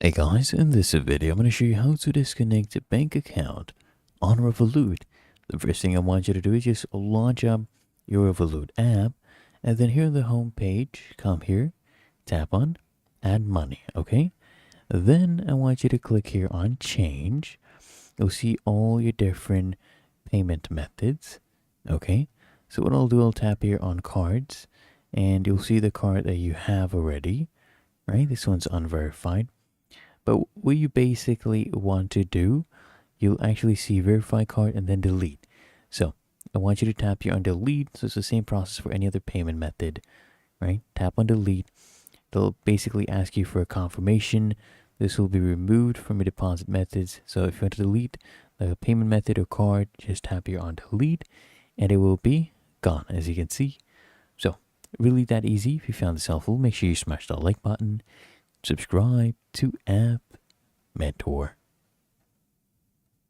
Hey guys, in this video I'm going to show you how to disconnect a bank account on Revolut. The first thing I want you to do is just launch up your Revolut app, and then here on the home page, come here, tap on add money, okay? Then I want you to click here on change. You'll see all your different payment methods, okay? So what I'll do, I'll tap here on cards, and you'll see the card that you have already, right? This one's unverified. But what you basically want to do, you'll actually see verify card and then delete. So I want you to tap here on delete. So it's the same process for any other payment method, right? Tap on delete. They'll basically ask you for a confirmation. This will be removed from your deposit methods. So if you want to delete the payment method or card, just tap here on delete and it will be gone, as you can see. So really that easy. If you found this helpful, make sure you smash that like button, subscribe to App Mentor.